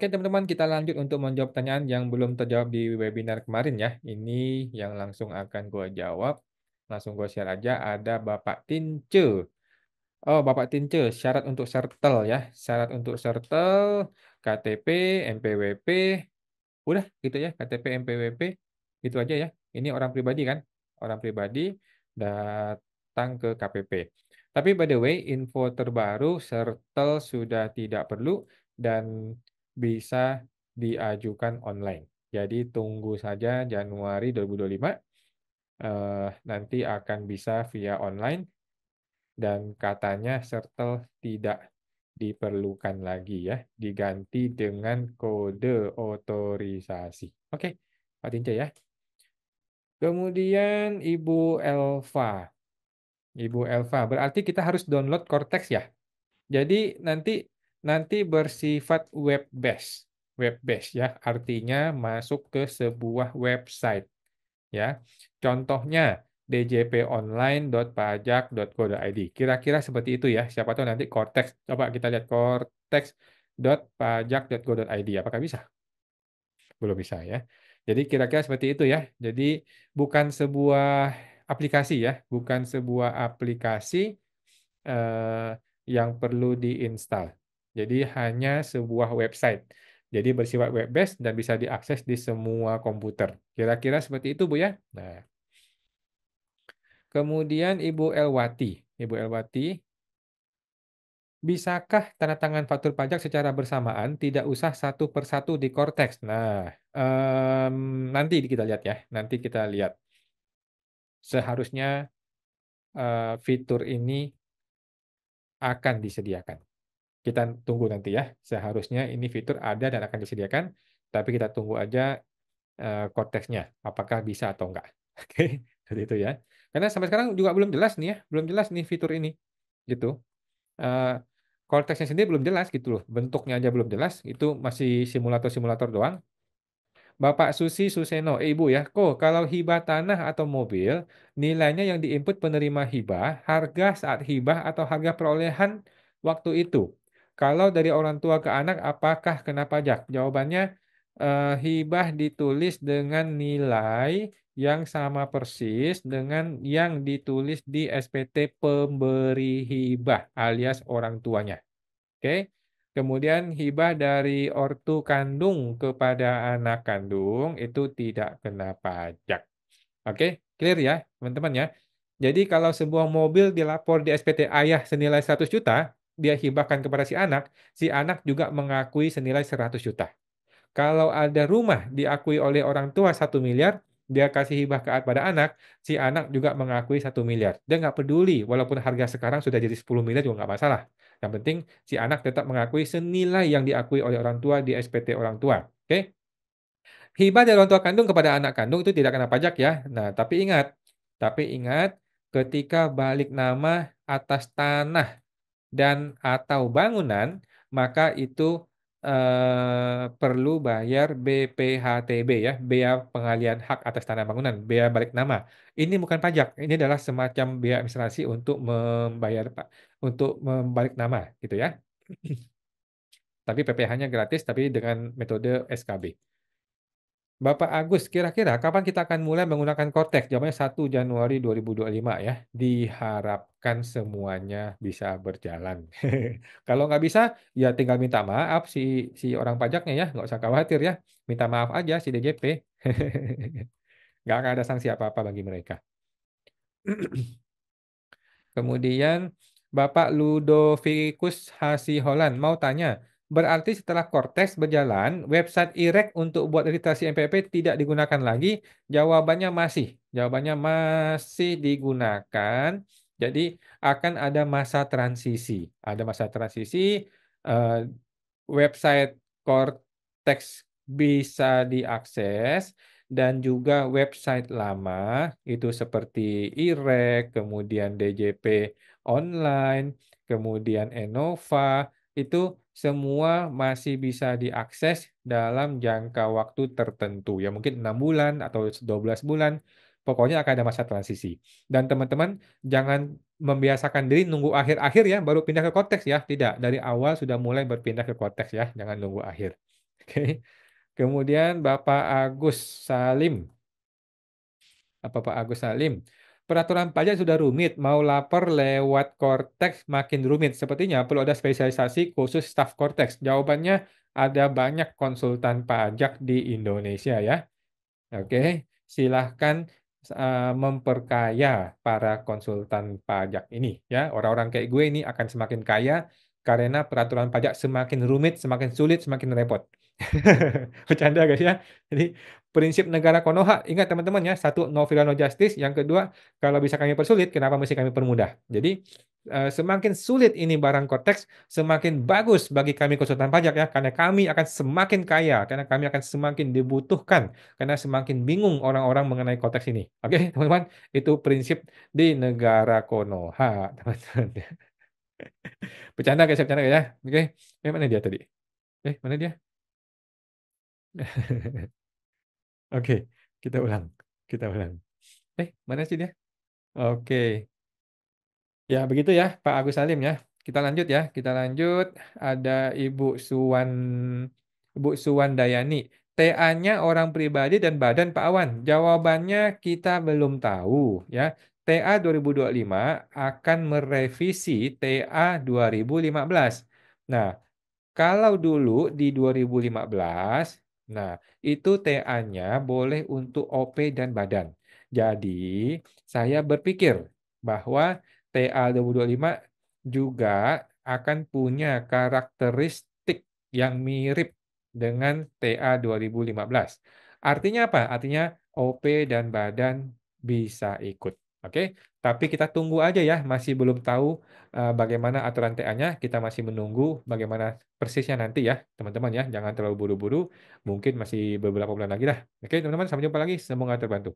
Oke teman-teman, kita lanjut untuk menjawab pertanyaan yang belum terjawab di webinar kemarin ya. Ini yang langsung akan gue jawab. Langsung gue share aja, ada Bapak Tince. Oh, Bapak Tince, syarat untuk sertel ya. Syarat untuk sertel, KTP, NPWP, udah gitu ya, KTP, NPWP, itu aja ya. Ini orang pribadi kan? Orang pribadi datang ke KPP. Tapi by the way, info terbaru, sertel sudah tidak perlu dan bisa diajukan online. Jadi tunggu saja Januari 2025, nanti akan bisa via online dan katanya sertel tidak diperlukan lagi ya, diganti dengan kode otorisasi. Oke, Pak Tince ya. Kemudian Ibu Elva. Ibu Elva, berarti kita harus download Cortex ya. Jadi nanti bersifat web based. Web based ya, artinya masuk ke sebuah website ya. Contohnya djponline.pajak.go.id. Kira-kira seperti itu ya. Siapa tahu nanti Cortex. Coba kita lihat cortex.pajak.go.id. Apakah bisa? Belum bisa ya. Jadi kira-kira seperti itu ya. Jadi bukan sebuah aplikasi ya, bukan sebuah aplikasi eh, yang perlu diinstal. Jadi hanya sebuah website. Jadi bersifat web based dan bisa diakses di semua komputer. Kira-kira seperti itu Bu ya. Nah, kemudian Ibu Elwati. Ibu Elwati, bisakah tanda tangan faktur pajak secara bersamaan, tidak usah satu persatu di Cortex? Nah, nanti kita lihat ya. Nanti kita lihat. Seharusnya fitur ini akan disediakan. Kita tunggu nanti ya. Seharusnya ini fitur ada dan akan disediakan, tapi kita tunggu aja Cortex-nya, apakah bisa atau enggak. Oke, seperti itu ya. Karena sampai sekarang juga belum jelas nih ya, belum jelas nih fitur ini, gitu. Eh, Cortex-nya sendiri belum jelas gitu loh, bentuknya aja belum jelas, itu masih simulator-simulator doang. Bapak Susi Suseno, Ibu ya, kok kalau hibah tanah atau mobil, nilainya yang diinput penerima hibah, harga saat hibah atau harga perolehan waktu itu. Kalau dari orang tua ke anak, apakah kena pajak? Jawabannya, hibah ditulis dengan nilai yang sama persis dengan yang ditulis di SPT pemberi hibah alias orang tuanya. Oke. Kemudian hibah dari ortu kandung kepada anak kandung itu tidak kena pajak. Oke, clear ya, teman-teman ya. Jadi kalau sebuah mobil dilapor di SPT ayah senilai 100 juta, dia hibahkan kepada si anak juga mengakui senilai 100 juta. Kalau ada rumah diakui oleh orang tua 1 miliar, dia kasih hibah kepada anak, si anak juga mengakui 1 miliar. Dia nggak peduli, walaupun harga sekarang sudah jadi 10 miliar juga nggak masalah. Yang penting si anak tetap mengakui senilai yang diakui oleh orang tua di SPT orang tua. Oke? Hibah dari orang tua kandung kepada anak kandung itu tidak kena pajak ya. Nah, tapi ingat ketika balik nama atas tanah dan atau bangunan, maka itu perlu bayar BPHTB ya, bea pengalian hak atas tanah bangunan, bea balik nama. Ini bukan pajak, ini adalah semacam bea administrasi untuk membalik nama gitu ya. Tapi PPh-nya gratis tapi dengan metode SKB. Bapak Agus, kira-kira kapan kita akan mulai menggunakan Cortex? Jawabannya 1 Januari 2025 ya. Diharapkan semuanya bisa berjalan. Kalau nggak bisa, ya tinggal minta maaf si orang pajaknya ya. Nggak usah khawatir ya. Minta maaf aja si DJP. Nggak akan ada sanksi apa-apa bagi mereka. Kemudian Bapak Ludovicus Hasiholan mau tanya, berarti setelah Cortex berjalan, website IREK untuk buat registrasi NPWP tidak digunakan lagi? Jawabannya masih digunakan. Jadi akan ada masa transisi. Ada masa transisi, eh, website Cortex bisa diakses dan juga website lama itu seperti IREK, kemudian DJP online, kemudian Enova, itu semua masih bisa diakses dalam jangka waktu tertentu. Ya mungkin 6 bulan atau 12 bulan. Pokoknya akan ada masa transisi. Dan teman-teman jangan membiasakan diri nunggu akhir-akhir ya baru pindah ke Cortex ya. Tidak, dari awal sudah mulai berpindah ke Cortex ya. Jangan nunggu akhir. Oke. Kemudian Bapak Agus Salim. Apa Pak Agus Salim? Peraturan pajak sudah rumit, mau lapor lewat Cortex makin rumit. Sepertinya perlu ada spesialisasi khusus staf Cortex. Jawabannya ada banyak konsultan pajak di Indonesia ya. Oke, silahkan memperkaya para konsultan pajak ini ya. Orang-orang kayak gue ini akan semakin kaya karena peraturan pajak semakin rumit, semakin sulit, semakin repot. Bercanda guys ya. Jadi prinsip negara Konoha, ingat teman-teman ya, satu no violence no justice, yang kedua kalau bisa kami persulit, kenapa mesti kami permudah? Jadi semakin sulit ini barang Cortex, semakin bagus bagi kami konsultan pajak ya, karena kami akan semakin kaya, karena kami akan semakin dibutuhkan, karena semakin bingung orang-orang mengenai Cortex ini. Oke, teman-teman, itu prinsip di negara Konoha, teman-teman. Bercanda guys, bercanda guys ya. Oke, mana dia tadi? Mana dia? Oke, kita ulang. Kita ulang. Mana sih dia? Oke. Ya, begitu ya, Pak Agus Salim ya. Kita lanjut ya. Kita lanjut. Ada Ibu Suwan Dayani. TA-nya orang pribadi dan badan Pak Awan. Jawabannya kita belum tahu ya. TA 2025 akan merevisi TA 2015. Nah, kalau dulu di 2015, nah itu TA-nya boleh untuk OP dan badan. Jadi saya berpikir bahwa TA 2025 juga akan punya karakteristik yang mirip dengan TA 2015. Artinya apa? Artinya OP dan badan bisa ikut. Oke, tapi kita tunggu aja ya, masih belum tahu bagaimana aturan TA-nya, kita masih menunggu bagaimana persisnya nanti ya, teman-teman ya. Jangan terlalu buru-buru, mungkin masih beberapa bulan lagi lah. Oke, teman-teman, sampai jumpa lagi. Semoga terbantu.